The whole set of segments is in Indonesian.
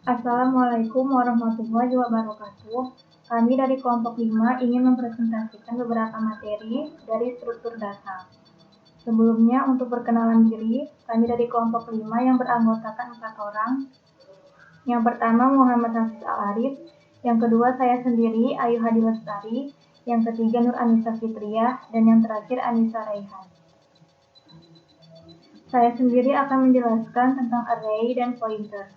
Assalamualaikum warahmatullahi wabarakatuh. Kami dari kelompok 5 ingin mempresentasikan beberapa materi dari struktur data. Sebelumnya, untuk perkenalan diri, kami dari kelompok 5 yang beranggotakan 4 orang. Yang pertama, Muhammad Hafiz Al-Arif. Yang kedua, saya sendiri, Ayu Hadi Lestari. Yang ketiga, Nur Anissa Fitriah. Dan yang terakhir, Anissa Raihan. Saya sendiri akan menjelaskan tentang array dan pointer.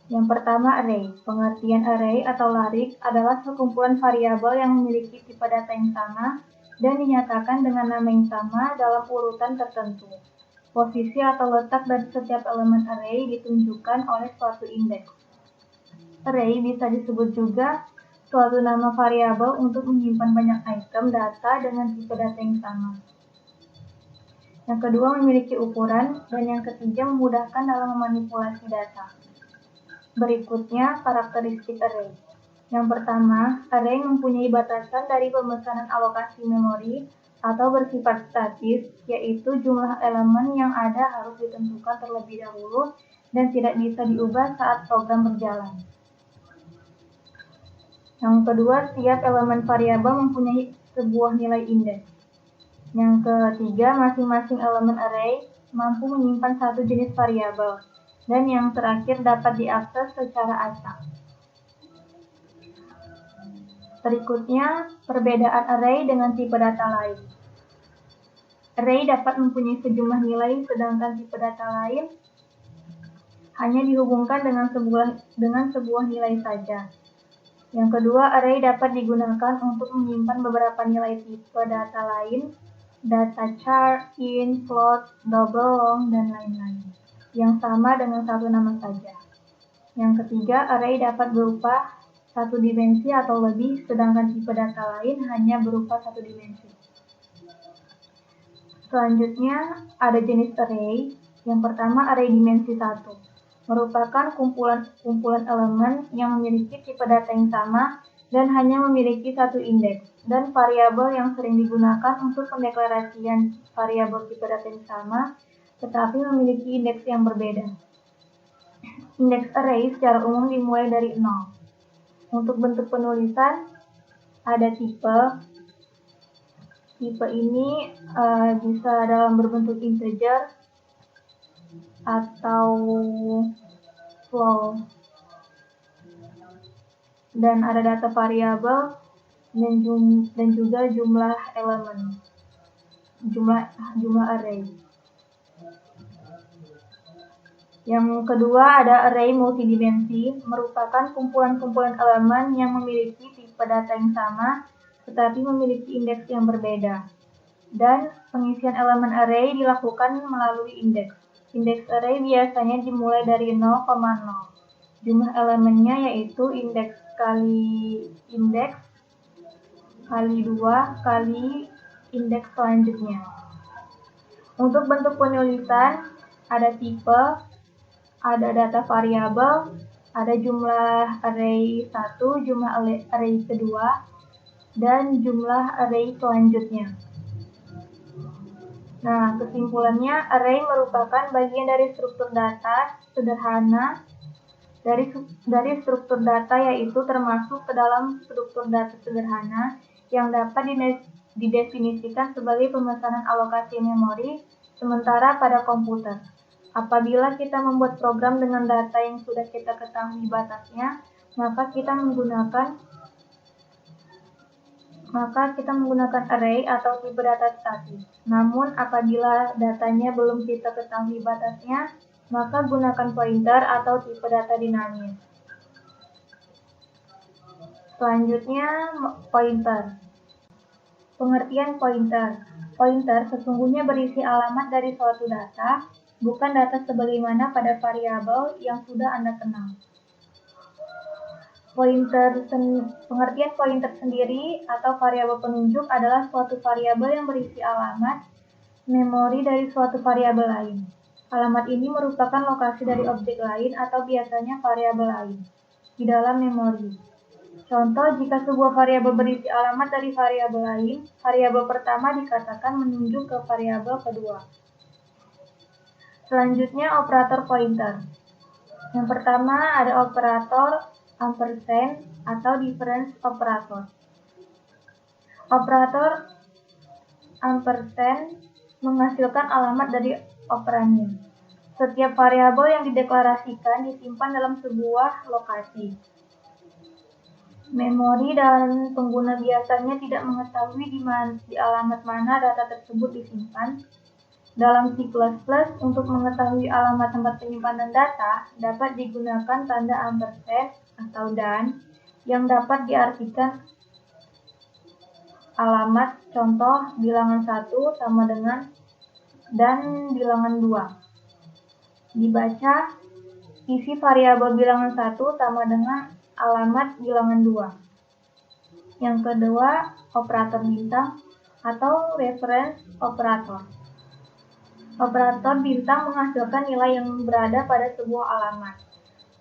Yang pertama, array. Pengertian array atau larik adalah sekumpulan variabel yang memiliki tipe data yang sama dan dinyatakan dengan nama yang sama dalam urutan tertentu. Posisi atau letak dari setiap elemen array ditunjukkan oleh suatu indeks. Array bisa disebut juga suatu nama variabel untuk menyimpan banyak item data dengan tipe data yang sama. Yang kedua, memiliki ukuran, dan yang ketiga, memudahkan dalam memanipulasi data. Berikutnya, karakteristik array. Yang pertama, array mempunyai batasan dari pemesanan alokasi memori atau bersifat statis, yaitu jumlah elemen yang ada harus ditentukan terlebih dahulu dan tidak bisa diubah saat program berjalan. Yang kedua, setiap elemen variabel mempunyai sebuah nilai indeks. Yang ketiga, masing-masing elemen array mampu menyimpan satu jenis variabel. Dan yang terakhir, dapat diakses secara acak. Berikutnya, perbedaan array dengan tipe data lain. Array dapat mempunyai sejumlah nilai, sedangkan tipe data lain hanya dihubungkan dengan sebuah nilai saja. Yang kedua, array dapat digunakan untuk menyimpan beberapa nilai tipe data lain, data char, int, float, double, long, dan lain-lain, yang sama dengan satu nama saja. Yang ketiga, array dapat berupa satu dimensi atau lebih, sedangkan tipe data lain hanya berupa satu dimensi. Selanjutnya, ada jenis array. Yang pertama, array dimensi 1. Merupakan kumpulan elemen yang memiliki tipe data yang sama dan hanya memiliki satu indeks, dan variabel yang sering digunakan untuk pendeklarasian variabel tipe data yang sama, tetapi memiliki indeks yang berbeda. Indeks array secara umum dimulai dari 0. Untuk bentuk penulisan, ada tipe. Tipe ini bisa dalam berbentuk integer atau float. Dan ada data variabel dan juga jumlah elemen, jumlah array. Yang kedua, ada array multidimensi, merupakan kumpulan-kumpulan elemen yang memiliki tipe data yang sama, tetapi memiliki indeks yang berbeda. Dan pengisian elemen array dilakukan melalui indeks. Indeks array biasanya dimulai dari 0,0. Jumlah elemennya yaitu indeks kali 2 kali indeks selanjutnya. Untuk bentuk penulisan, ada tipe, ada data variabel, ada jumlah array 1, jumlah array kedua, dan jumlah array selanjutnya. Nah, kesimpulannya, array merupakan bagian dari struktur data sederhana. Dari struktur data yaitu termasuk ke dalam struktur data sederhana yang dapat didefinisikan sebagai pemesanan alokasi memori sementara pada komputer. Apabila kita membuat program dengan data yang sudah kita ketahui batasnya, maka kita menggunakan array atau tipe data statis. Namun, apabila datanya belum kita ketahui batasnya, maka gunakan pointer atau tipe data dinamis. Selanjutnya, pointer. Pengertian pointer. Pointer sesungguhnya berisi alamat dari suatu data, bukan data sebagaimana pada variabel yang sudah Anda kenal. Pengertian pointer sendiri atau variabel penunjuk adalah suatu variabel yang berisi alamat memori dari suatu variabel lain. Alamat ini merupakan lokasi dari objek lain atau biasanya variabel lain di dalam memori. Contoh, jika sebuah variabel berisi alamat dari variabel lain, variabel pertama dikatakan menunjuk ke variabel kedua. Selanjutnya, operator pointer. Yang pertama ada operator ampersand atau difference operator. Operator ampersand menghasilkan alamat dari operannya. Setiap variabel yang dideklarasikan disimpan dalam sebuah lokasi. Memori dan pengguna biasanya tidak mengetahui di alamat mana data tersebut disimpan. Dalam C++, untuk mengetahui alamat tempat penyimpanan data, dapat digunakan tanda ampersand atau dan yang dapat diartikan alamat. Contoh, bilangan 1 sama dengan dan bilangan 2. Dibaca, isi variabel bilangan 1 sama dengan alamat bilangan 2. Yang kedua, operator bintang atau reference operator. Operator bintang menghasilkan nilai yang berada pada sebuah alamat.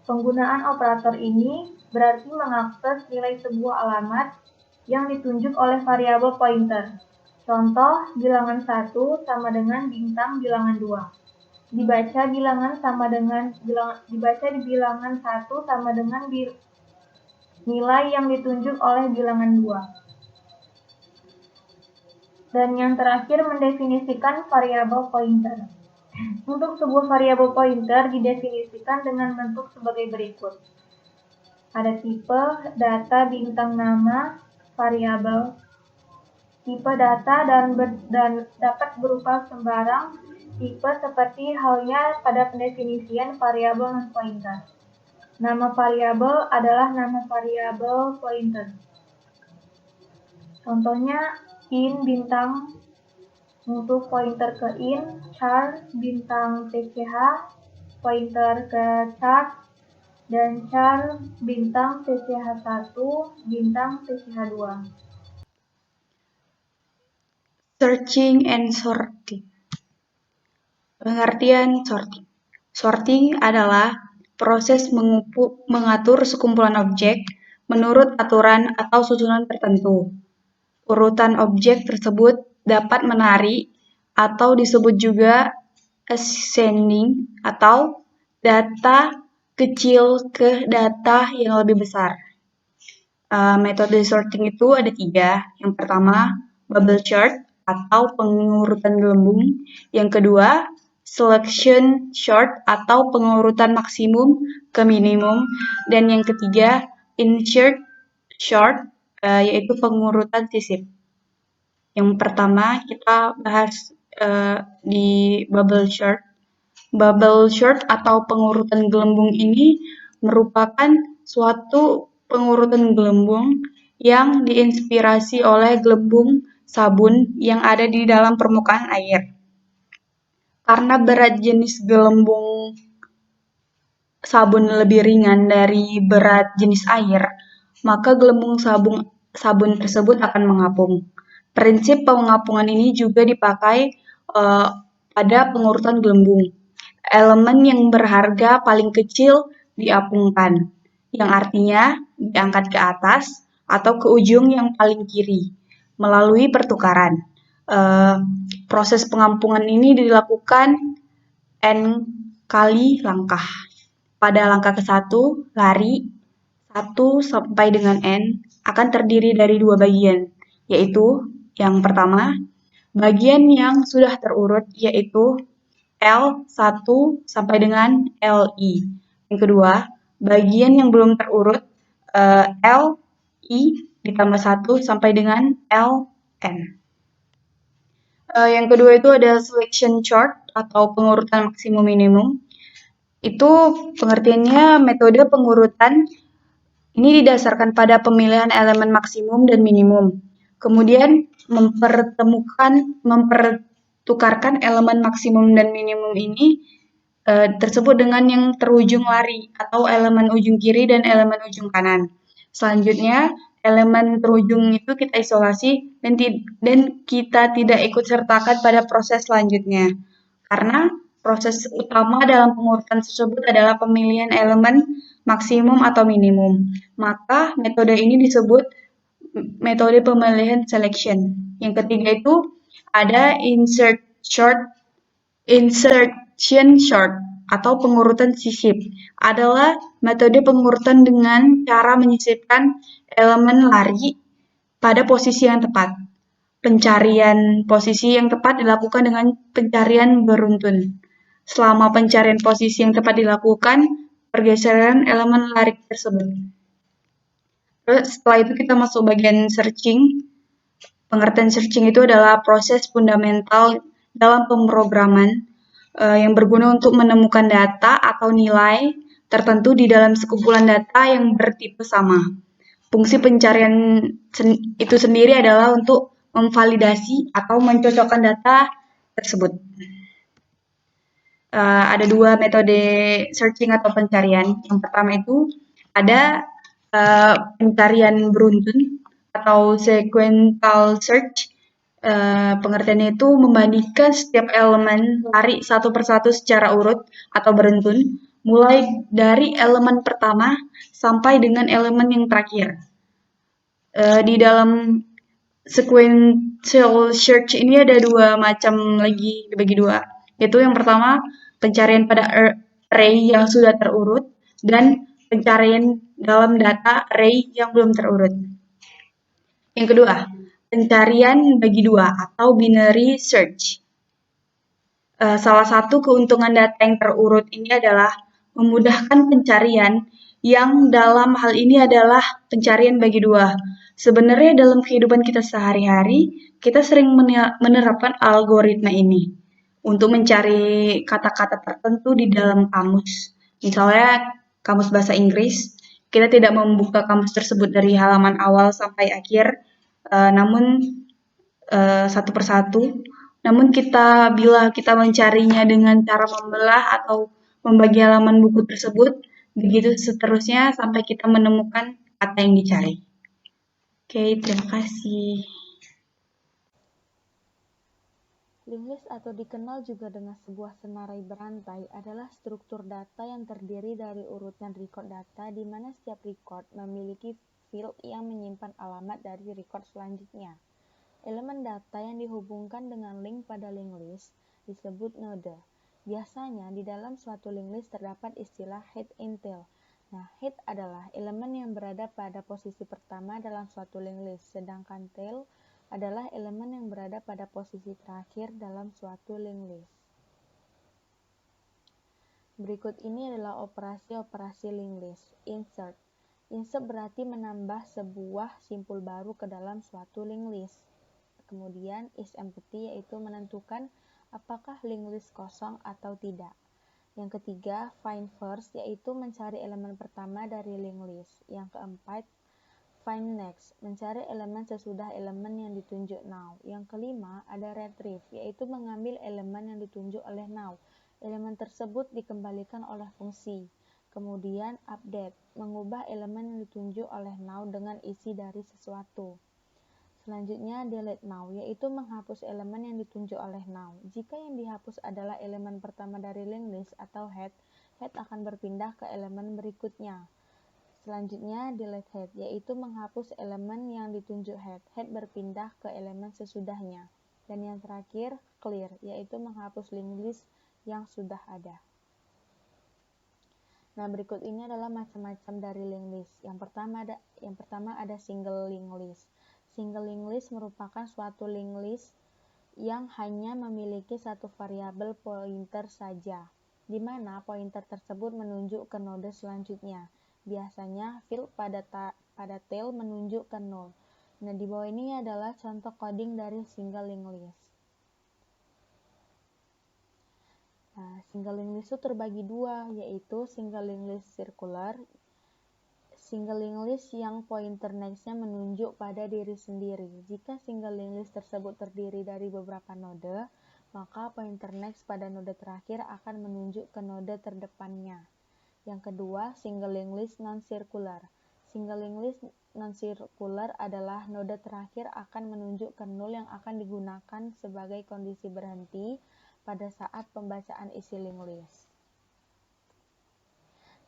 Penggunaan operator ini berarti mengakses nilai sebuah alamat yang ditunjuk oleh variabel pointer. Contoh, bilangan 1 sama dengan bintang bilangan 2. Dibaca di bilangan 1 sama dengan nilai yang ditunjuk oleh bilangan 2. Dan yang terakhir, mendefinisikan variabel pointer. Untuk sebuah variabel pointer didefinisikan dengan bentuk sebagai berikut. Ada tipe, data, bintang, nama, variabel. Tipe data dan dapat berupa sembarang tipe seperti halnya pada pendefinisian variabel non-pointer. Nama variabel adalah nama variabel pointer. Contohnya in bintang untuk pointer ke in, char bintang tch pointer ke chart, dan char bintang tch1 bintang tch2. Searching and sorting. Pengertian sorting. Sorting adalah proses mengatur sekumpulan objek menurut aturan atau susunan tertentu. Urutan objek tersebut dapat menarik atau disebut juga ascending atau data kecil ke data yang lebih besar. Metode sorting itu ada 3. Yang pertama, bubble chart atau pengurutan gelembung. Yang kedua, selection chart atau pengurutan maksimum ke minimum. Dan yang ketiga, insert chart, yaitu pengurutan sisip. Yang pertama kita bahas di bubble chart. Bubble chart atau pengurutan gelembung ini merupakan suatu pengurutan gelembung yang diinspirasi oleh gelembung sabun yang ada di dalam permukaan air. Karena berat jenis gelembung sabun lebih ringan dari berat jenis air, maka gelembung sabun tersebut akan mengapung. Prinsip pengapungan ini juga dipakai pada pengurutan gelembung. Elemen yang berharga paling kecil diapungkan, yang artinya diangkat ke atas atau ke ujung yang paling kiri melalui pertukaran. Proses pengampungan ini dilakukan N kali langkah. Pada langkah ke-1, lari 1 sampai dengan N akan terdiri dari 2 bagian, yaitu yang pertama, bagian yang sudah terurut yaitu L1 sampai dengan LI. Yang kedua, bagian yang belum terurut LI ditambah 1 sampai dengan LN. Yang kedua itu ada selection chart atau pengurutan maksimum minimum. Itu pengertiannya metode pengurutan ini didasarkan pada pemilihan elemen maksimum dan minimum. Kemudian mempertukarkan elemen maksimum dan minimum ini tersebut dengan yang terujung lari atau elemen ujung kiri dan elemen ujung kanan. Selanjutnya, elemen terujung itu kita isolasi dan kita tidak ikut sertakan pada proses selanjutnya. Karena proses utama dalam pengurutan tersebut adalah pemilihan elemen maksimum atau minimum. Maka metode ini disebut metode pemilihan selection. Yang ketiga itu ada insertion chart. atau pengurutan sisip adalah metode pengurutan dengan cara menyisipkan elemen lari pada posisi yang tepat. Pencarian posisi yang tepat dilakukan dengan pencarian beruntun. Selama pencarian posisi yang tepat dilakukan, pergeseran elemen lari tersebut. Terus setelah itu kita masuk bagian searching. Pengertian searching itu adalah proses fundamental dalam pemrograman yang berguna untuk menemukan data atau nilai tertentu di dalam sekumpulan data yang bertipe sama. Fungsi pencarian itu sendiri adalah untuk memvalidasi atau mencocokkan data tersebut. Ada dua metode searching atau pencarian. Yang pertama itu ada pencarian beruntun atau sequential search. Pengertiannya itu membandingkan setiap elemen lari satu persatu secara urut atau beruntun, mulai dari elemen pertama sampai dengan elemen yang terakhir. Di dalam sequential search ini ada dua macam lagi, dibagi dua. Yaitu yang pertama, pencarian pada array yang sudah terurut, dan pencarian dalam data array yang belum terurut. Yang kedua, pencarian bagi dua atau binary search. Salah satu keuntungan data yang terurut ini adalah memudahkan pencarian yang dalam hal ini adalah pencarian bagi dua. Sebenarnya dalam kehidupan kita sehari-hari, kita sering menerapkan algoritma ini untuk mencari kata-kata tertentu di dalam kamus. Misalnya kamus bahasa Inggris, kita tidak membuka kamus tersebut dari halaman awal sampai akhir, namun satu persatu. Namun bila kita mencarinya dengan cara membelah atau membagi halaman buku tersebut, begitu seterusnya sampai kita menemukan kata yang dicari. Oke, terima kasih. Linked list atau dikenal juga dengan sebuah senarai berantai adalah struktur data yang terdiri dari urutan record data di mana setiap record memiliki field yang menyimpan alamat dari record selanjutnya. Elemen data yang dihubungkan dengan link pada linked list disebut node. Biasanya di dalam suatu linked list terdapat istilah head and tail. Nah, head adalah elemen yang berada pada posisi pertama dalam suatu linked list, sedangkan tail adalah elemen yang berada pada posisi terakhir dalam suatu linked list. Berikut ini adalah operasi-operasi linked list. Insert. Insert berarti menambah sebuah simpul baru ke dalam suatu linked list. Kemudian isEmpty yaitu menentukan apakah linked list kosong atau tidak. Yang ketiga, find first yaitu mencari elemen pertama dari linked list. Yang keempat, find next, mencari elemen sesudah elemen yang ditunjuk now. Yang kelima, ada retrieve, yaitu mengambil elemen yang ditunjuk oleh now. Elemen tersebut dikembalikan oleh fungsi. Kemudian, update, mengubah elemen yang ditunjuk oleh now dengan isi dari sesuatu. Selanjutnya, delete now, yaitu menghapus elemen yang ditunjuk oleh now. Jika yang dihapus adalah elemen pertama dari linked list atau head akan berpindah ke elemen berikutnya. Selanjutnya, delete head, yaitu menghapus elemen yang ditunjuk head berpindah ke elemen sesudahnya. Dan yang terakhir, clear, yaitu menghapus linked list yang sudah ada. Nah, berikut ini adalah macam-macam dari linked list. Yang pertama ada single linked list. Single linked list merupakan suatu linked list yang hanya memiliki satu variabel pointer saja, di mana pointer tersebut menunjuk ke node selanjutnya. Biasanya field pada tail menunjuk ke 0. Nah, di bawah ini adalah contoh coding dari single linked list. Nah, single linked list itu terbagi dua, yaitu single linked list circular, single linked list yang pointer next-nya menunjuk pada diri sendiri. Jika single linked list tersebut terdiri dari beberapa node, maka pointer next pada node terakhir akan menunjuk ke node terdepannya. Yang kedua, single linked list non-circular. Single linked list non-circular adalah node terakhir akan menunjuk ke 0 yang akan digunakan sebagai kondisi berhenti pada saat pembacaan isi linked list.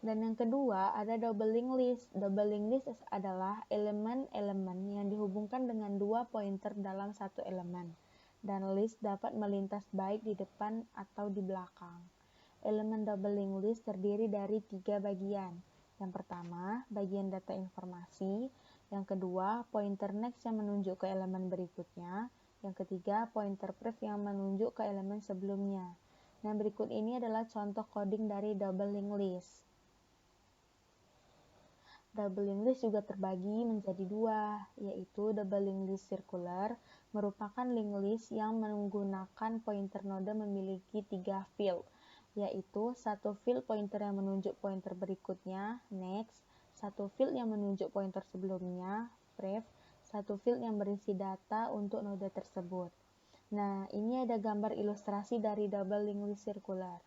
Dan yang kedua, ada double linked list. Double linked list adalah elemen-elemen yang dihubungkan dengan dua pointer dalam satu elemen, dan list dapat melintas baik di depan atau di belakang. Elemen double linked list terdiri dari 3 bagian. Yang pertama, bagian data informasi. Yang kedua, pointer next yang menunjuk ke elemen berikutnya. Yang ketiga, pointer pref yang menunjuk ke elemen sebelumnya. Nah, berikut ini adalah contoh coding dari double linked list. Double linked list juga terbagi menjadi dua, yaitu double linked list circular, merupakan linked list yang menggunakan pointer node memiliki 3 field, yaitu satu field pointer yang menunjuk pointer berikutnya, next, satu field yang menunjuk pointer sebelumnya, pref, satu field yang berisi data untuk node tersebut. Nah, ini ada gambar ilustrasi dari double linked list circular.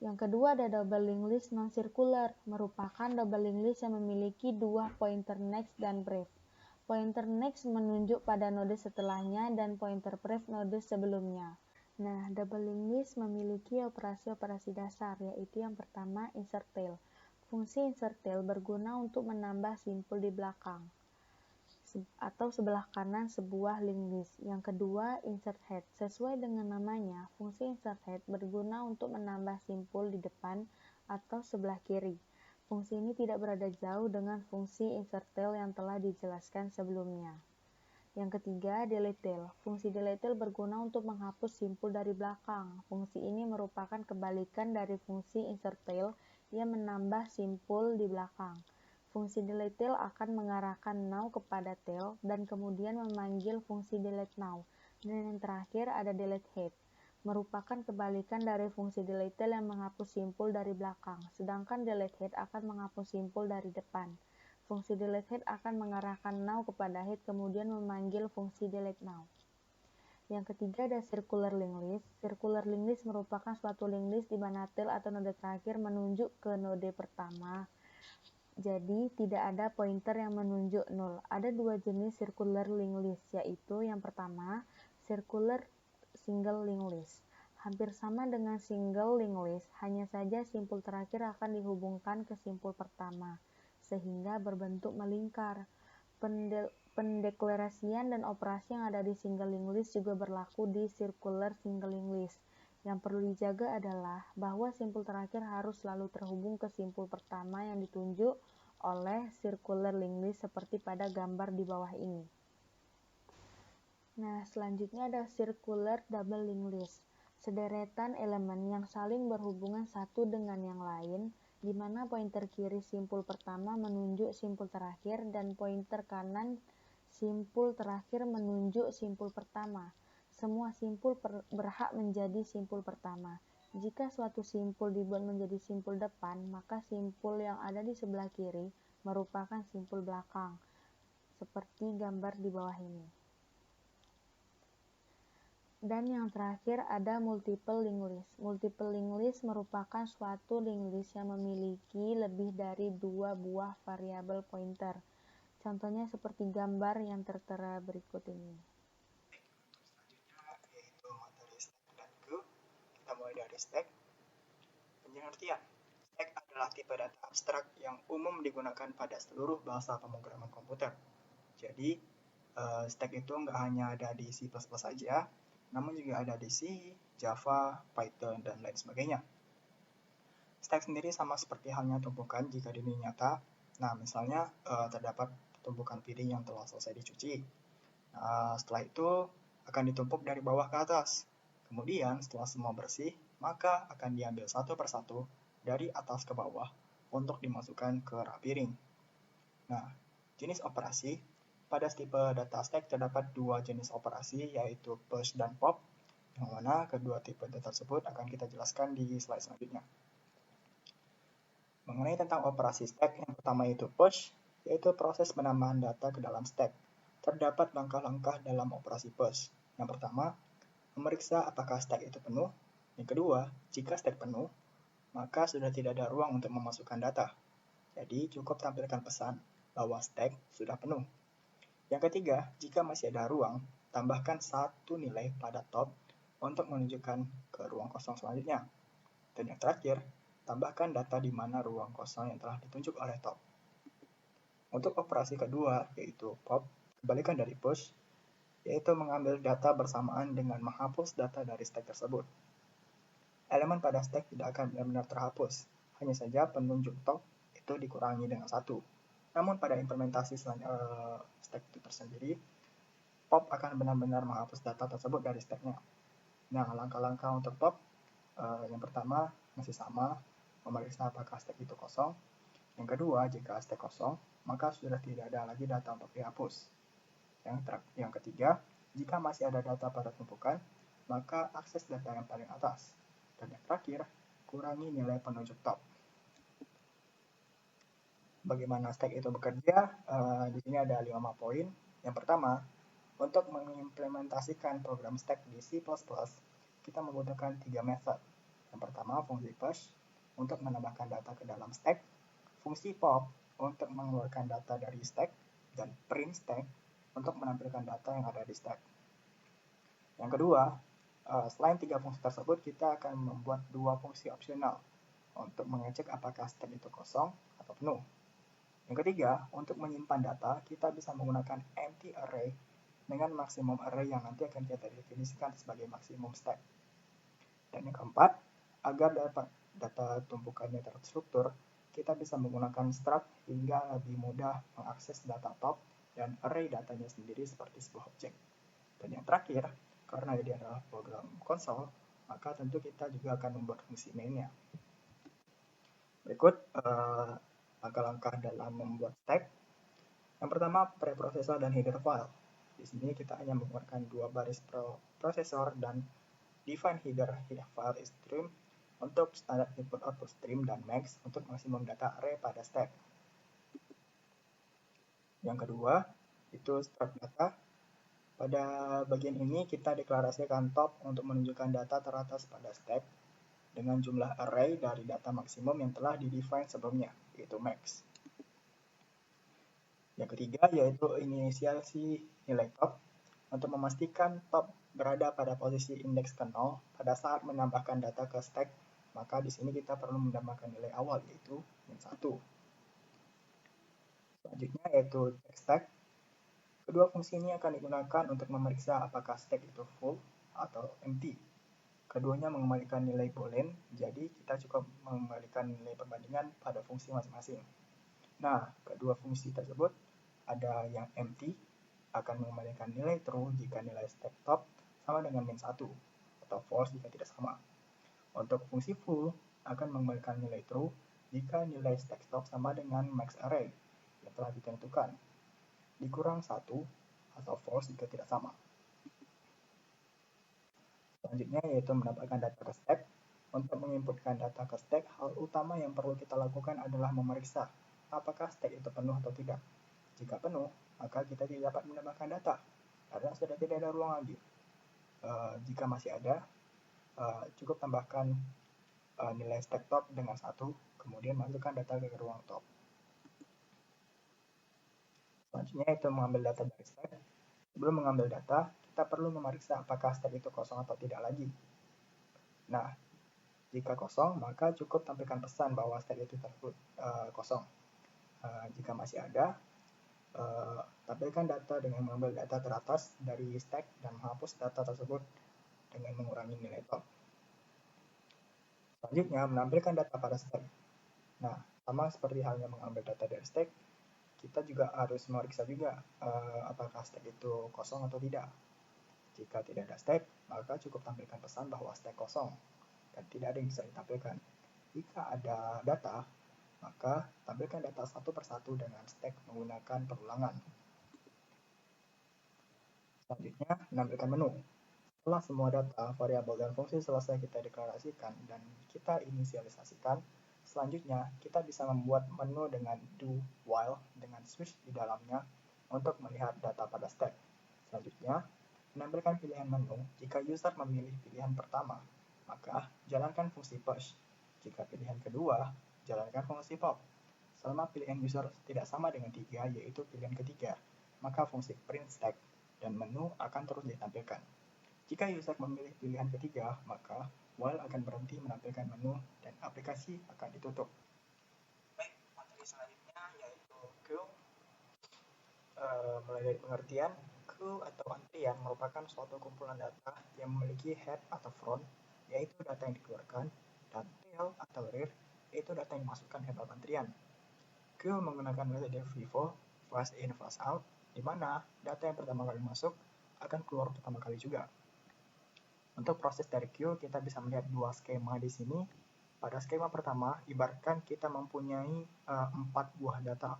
Yang kedua ada double linked list non-circular, merupakan double linked list yang memiliki dua pointer next dan pref. Pointer next menunjuk pada node setelahnya dan pointer pref node sebelumnya. Nah, double linked list memiliki operasi-operasi dasar, yaitu yang pertama insert tail. Fungsi insert tail berguna untuk menambah simpul di belakang atau sebelah kanan sebuah linked list. Yang kedua, insert head. Sesuai dengan namanya, fungsi insert head berguna untuk menambah simpul di depan atau sebelah kiri. Fungsi ini tidak berada jauh dengan fungsi insert tail yang telah dijelaskan sebelumnya. Yang ketiga, delete tail. Fungsi delete tail berguna untuk menghapus simpul dari belakang. Fungsi ini merupakan kebalikan dari fungsi insert tail yang menambah simpul di belakang. Fungsi delete tail akan mengarahkan now kepada tail dan kemudian memanggil fungsi delete now. Dan yang terakhir ada delete head, merupakan kebalikan dari fungsi delete tail yang menghapus simpul dari belakang, sedangkan delete head akan menghapus simpul dari depan. Fungsi delete head akan mengarahkan now kepada head kemudian memanggil fungsi delete now. Yang ketiga ada circular linked list. Circular linked list merupakan suatu linked list di mana tail atau node terakhir menunjuk ke node pertama. Jadi, tidak ada pointer yang menunjuk 0. Ada dua jenis circular linked list, yaitu yang pertama, circular single linked list. Hampir sama dengan single linked list, hanya saja simpul terakhir akan dihubungkan ke simpul pertama, sehingga berbentuk melingkar. Pendeklarasian dan operasi yang ada di single linked list juga berlaku di circular single linked list. Yang perlu dijaga adalah bahwa simpul terakhir harus selalu terhubung ke simpul pertama yang ditunjuk oleh circular linked list seperti pada gambar di bawah ini. Nah, selanjutnya ada circular double linked list. Sederetan elemen yang saling berhubungan satu dengan yang lain, di mana pointer kiri simpul pertama menunjuk simpul terakhir dan pointer kanan simpul terakhir menunjuk simpul pertama. Semua simpul berhak menjadi simpul pertama. Jika suatu simpul dibuat menjadi simpul depan, maka simpul yang ada di sebelah kiri merupakan simpul belakang, seperti gambar di bawah ini. Dan yang terakhir ada multiple linked list. Multiple linked list merupakan suatu linked list yang memiliki lebih dari dua buah variabel pointer. Contohnya seperti gambar yang tertera berikut ini. Yaitu materi stack dan Go. Kita mulai dari stack. Pengertian. Stack adalah tipe data abstrak yang umum digunakan pada seluruh bahasa pemrograman komputer. Jadi, stack itu nggak hanya ada di C++ saja, namun juga ada di C, Java, Python, dan lain sebagainya. Stack sendiri sama seperti halnya tumpukan jika di dunia nyata. Nah, misalnya terdapat tumpukan piring yang telah selesai dicuci. Setelah itu akan ditumpuk dari bawah ke atas. Kemudian setelah semua bersih, maka akan diambil satu persatu dari atas ke bawah untuk dimasukkan ke rak piring. Nah, jenis operasi. Pada tipe data stack terdapat dua jenis operasi, yaitu push dan pop, yang mana kedua tipe data tersebut akan kita jelaskan di slide selanjutnya. Mengenai tentang operasi stack, yang pertama yaitu push, yaitu proses penambahan data ke dalam stack. Terdapat langkah-langkah dalam operasi push. Yang pertama, memeriksa apakah stack itu penuh. Yang kedua, jika stack penuh, maka sudah tidak ada ruang untuk memasukkan data. Jadi cukup tampilkan pesan bahwa stack sudah penuh. Yang ketiga, jika masih ada ruang, tambahkan satu nilai pada top untuk menunjukkan ke ruang kosong selanjutnya. Dan yang terakhir, tambahkan data di mana ruang kosong yang telah ditunjuk oleh top. Untuk operasi kedua, yaitu pop, kebalikan dari push, yaitu mengambil data bersamaan dengan menghapus data dari stack tersebut. elemen pada stack tidak akan benar-benar terhapus. Hanya saja penunjuk top itu dikurangi dengan 1. Namun pada implementasi stack itu tersendiri, pop akan benar-benar menghapus data tersebut dari stacknya. Nah, langkah-langkah untuk pop, yang pertama masih sama, memeriksa apakah stack itu kosong. Yang kedua, jika stack kosong, maka sudah tidak ada lagi data untuk dihapus. Yang ketiga, jika masih ada data pada tumpukan, maka akses data yang paling atas. Dan yang terakhir, kurangi nilai penunjuk top. Bagaimana stack itu bekerja? Di sini ada 5 poin. Yang pertama, untuk mengimplementasikan program stack di C++, kita membutuhkan 3 method. Yang pertama, fungsi push untuk menambahkan data ke dalam stack, fungsi pop untuk mengeluarkan data dari stack, dan print stack untuk menampilkan data yang ada di stack. Yang kedua, selain 3 fungsi tersebut, kita akan membuat 2 fungsi opsional untuk mengecek apakah stack itu kosong atau penuh. Yang ketiga, untuk menyimpan data, kita bisa menggunakan empty array dengan maksimum array yang nanti akan kita definisikan sebagai maksimum stack. Dan yang keempat, agar data tumpukannya terstruktur, kita bisa menggunakan struct hingga lebih mudah mengakses data top dan array datanya sendiri seperti sebuah objek. Dan yang terakhir, karena ini adalah program konsol, maka tentu kita juga akan membuat fungsi mainnya. Berikut langkah-langkah dalam membuat stack. Yang pertama, preprosesor dan header file. Di sini kita hanya menggunakan 2 baris prosesor dan define header file stream untuk standar input output stream dan max untuk maksimum data array pada stack. Yang kedua, itu struct data. Pada bagian ini kita deklarasikan top untuk menunjukkan data teratas pada stack dengan jumlah array dari data maksimum yang telah didefine sebelumnya, yaitu max. Yang ketiga yaitu inisiasi nilai top untuk memastikan top berada pada posisi indeks ke 0 pada saat menambahkan data ke stack, maka di sini kita perlu menambahkan nilai awal yaitu -1. Selanjutnya yaitu check stack. Kedua fungsi ini akan digunakan untuk memeriksa apakah stack itu full atau empty. Keduanya mengembalikan nilai boolean, jadi kita cukup mengembalikan nilai perbandingan pada fungsi masing-masing. Nah, kedua fungsi tersebut ada yang empty akan mengembalikan nilai true jika nilai stack top sama dengan -1 atau false jika tidak sama. Untuk fungsi full akan mengembalikan nilai true jika nilai stack top sama dengan max array yang telah ditentukan, dikurang 1 atau false jika tidak sama. Selanjutnya yaitu menambahkan data ke stack. Untuk menginputkan data ke stack, hal utama yang perlu kita lakukan adalah memeriksa apakah stack itu penuh atau tidak. Jika penuh, maka kita tidak dapat menambahkan data karena sudah tidak ada ruang lagi. Jika masih ada, cukup tambahkan nilai stack top dengan 1, kemudian masukkan data ke ruang top. Selanjutnya itu mengambil data dari stack. Sebelum mengambil data, kita perlu memeriksa apakah stack itu kosong atau tidak lagi. Nah, jika kosong, maka cukup tampilkan pesan bahwa stack itu kosong. Jika masih ada, tampilkan data dengan mengambil data teratas dari stack dan menghapus data tersebut dengan mengurangi nilai top. Selanjutnya, menampilkan data pada stack. Nah, sama seperti halnya mengambil data dari stack, kita juga harus memeriksa juga apakah stack itu kosong atau tidak. Jika tidak ada stack, maka cukup tampilkan pesan bahwa stack kosong dan tidak ada yang bisa ditampilkan. Jika ada data, maka tampilkan data satu persatu dengan stack menggunakan perulangan. Selanjutnya, menampilkan menu. Setelah semua data, variabel, dan fungsi selesai kita deklarasikan dan kita inisialisasikan, selanjutnya kita bisa membuat menu dengan do while dengan switch di dalamnya untuk melihat data pada stack. Selanjutnya, menampilkan pilihan menu. Jika user memilih pilihan pertama, maka jalankan fungsi push. Jika pilihan kedua, jalankan fungsi pop. Selama pilihan user tidak sama dengan 3, yaitu pilihan ketiga, maka fungsi print stack dan menu akan terus ditampilkan. Jika user memilih pilihan ketiga, maka while akan berhenti menampilkan menu dan aplikasi akan ditutup. Baik, materi selanjutnya yaitu queue. Mulai dari pengertian, queue atau antrian merupakan suatu kumpulan data yang memiliki head atau front yaitu data yang dikeluarkan, dan tail atau rear, yaitu data yang dimasukkan ke dalam antrian. Queue menggunakan metode FIFO, fast in, fast out, di mana data yang pertama kali masuk akan keluar pertama kali juga. Untuk proses dari queue, kita bisa melihat dua skema di sini. Pada skema pertama, ibaratkan kita mempunyai 4 buah data.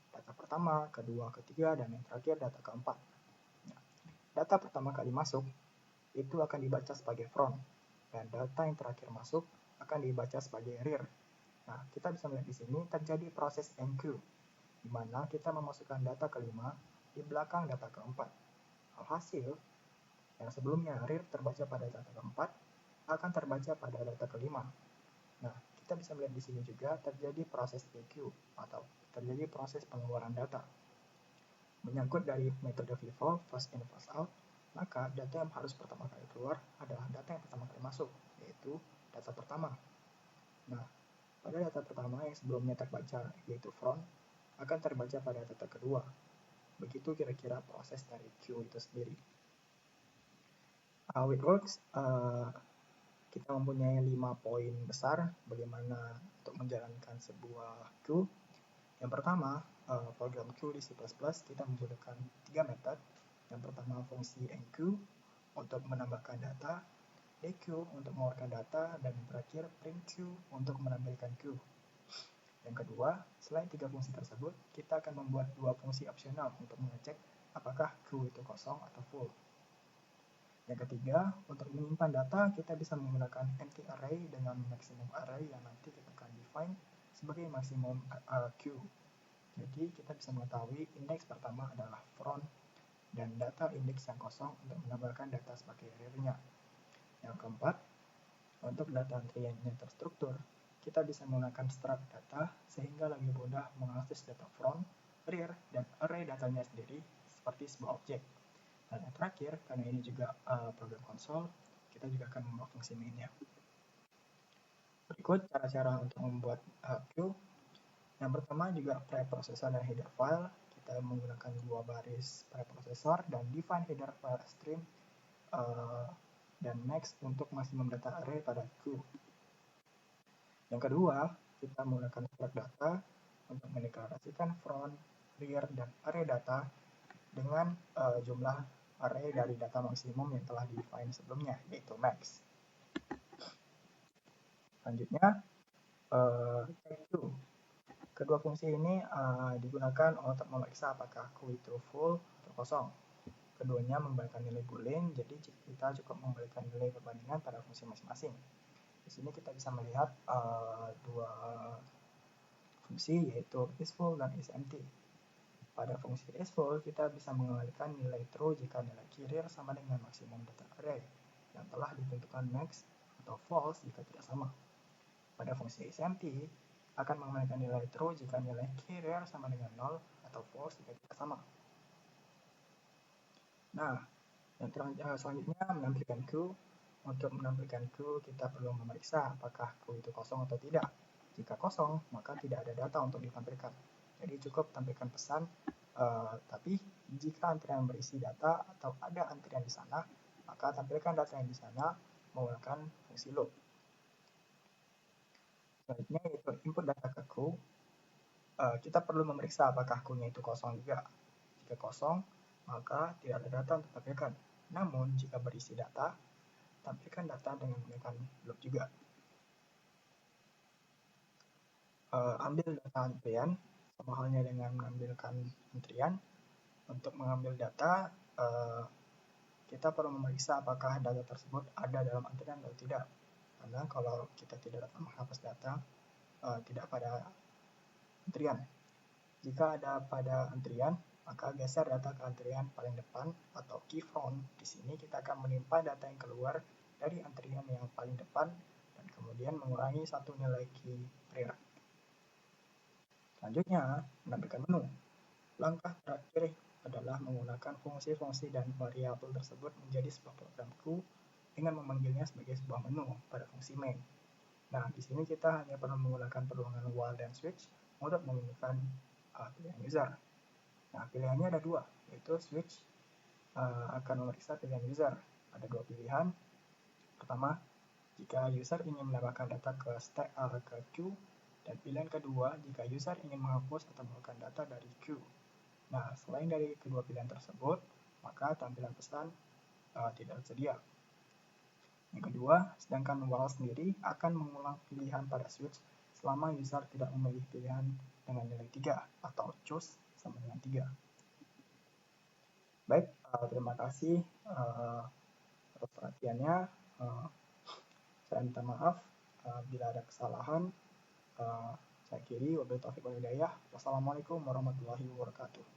Data pertama, kedua, ketiga, dan yang terakhir data keempat. Nah, data pertama kali masuk itu akan dibaca sebagai front, dan data yang terakhir masuk akan dibaca sebagai rear. Nah, kita bisa melihat di sini terjadi proses enqueue, di mana kita memasukkan data kelima di belakang data keempat. Alhasil, yang sebelumnya rear terbaca pada data keempat akan terbaca pada data kelima. Nah, kita bisa melihat di sini juga terjadi proses EQ atau terjadi proses pengeluaran data. Menyangkut dari metode FIFO, fast in, fast out, maka data yang harus pertama kali keluar adalah data yang pertama kali masuk, yaitu data pertama. Nah, pada data pertama yang sebelumnya terbaca, yaitu front, akan terbaca pada data kedua. Begitu kira-kira proses dari queue itu sendiri. How it works, kita mempunyai 5 poin besar bagaimana untuk menjalankan sebuah queue. Yang pertama, program queue di C++ kita menggunakan 3 metode. Yang pertama fungsi enqueue untuk menambahkan data, dequeue untuk mengeluarkan data, dan yang terakhir printqueue untuk menampilkan queue. Yang kedua, selain 3 fungsi tersebut, kita akan membuat 2 fungsi opsional untuk mengecek apakah queue itu kosong atau full. Yang ketiga, untuk menyimpan data, kita bisa menggunakan empty array dengan maximum array yang nanti kita akan define sebagai maximum queue. Jadi, kita bisa mengetahui indeks pertama adalah front dan data indeks yang kosong untuk menambahkan data sebagai rear-nya. Yang keempat, untuk data antriannya terstruktur, kita bisa menggunakan struct data sehingga lebih mudah mengakses data front, rear, dan array datanya sendiri seperti sebuah objek. Dan yang terakhir, karena ini juga program konsol, kita juga akan membuat fungsi main-nya. Berikut cara-cara untuk membuat queue. Yang pertama juga preprocessor dan header file. Kita menggunakan 2 baris preprocessor dan define header file stream dan max untuk maksimum data array pada queue. Yang kedua, kita menggunakan struct data untuk mendeklarasikan front, rear, dan array data dengan jumlah array dari data maksimum yang telah di-define sebelumnya, yaitu max. Selanjutnya, check queue. Kedua fungsi ini digunakan untuk memeriksa apakah queue itu full atau kosong. Keduanya memberikan nilai boolean, jadi kita cukup memberikan nilai perbandingan pada fungsi masing-masing. Di sini kita bisa melihat 2 fungsi, yaitu isFull dan isEmpty. Pada fungsi isFull, kita bisa mengembalikan nilai true jika nilai rear sama dengan maksimum data array yang telah ditentukan max, atau false jika tidak sama. Pada fungsi isEmpty, akan mengembalikan nilai true jika nilai rear sama dengan 0 atau false jika tidak sama. Nah, yang selanjutnya menampilkan queue. Untuk menampilkan queue, kita perlu memeriksa apakah queue itu kosong atau tidak. Jika kosong, maka tidak ada data untuk ditampilkan. Jadi cukup tampilkan pesan, tapi jika antrian berisi data atau ada antrian di sana, maka tampilkan data yang di sana menggunakan fungsi loop. Selanjutnya yaitu input data ke queue. Kita perlu memeriksa apakah queue-nya itu kosong juga. Jika kosong, maka tidak ada data untuk tampilkan. Namun, jika berisi data, tampilkan data dengan menggunakan loop juga. Ambil data antrian, sama halnya dengan mengambilkan antrian. Untuk mengambil data, kita perlu memeriksa apakah data tersebut ada dalam antrian atau tidak. Karena kalau kita tidak dapat menghapus data, tidak pada antrian. Jika ada pada antrian, maka geser data ke antrian paling depan atau key front. Di sini kita akan menimpa data yang keluar dari antrian yang paling depan dan kemudian mengurangi satu nilai key rear. Selanjutnya, menampilkan menu. Langkah terakhir adalah menggunakan fungsi-fungsi dan variabel tersebut menjadi sebuah program queue dengan memanggilnya sebagai sebuah menu pada fungsi main. Nah, di sini kita hanya perlu menggunakan perluangan while dan switch untuk menemukan pilihan user. Nah, pilihannya ada 2, yaitu switch akan memeriksa pilihan user. Ada 2 pilihan. Pertama, jika user ingin menambahkan data ke stack R ke Q, dan pilihan kedua jika user ingin menghapus atau menurunkan data dari Q. Nah, selain dari kedua pilihan tersebut, maka tampilan pesan tidak tersedia. Yang kedua, sedangkan while sendiri akan mengulang pilihan pada switch selama user tidak memilih pilihan dengan nilai 3 atau choose sama dengan 3. Baik, terima kasih atas perhatiannya. Saya minta maaf bila ada kesalahan. Saya akhiri, wabillahi taufiq wal hidayah. Wassalamualaikum warahmatullahi wabarakatuh.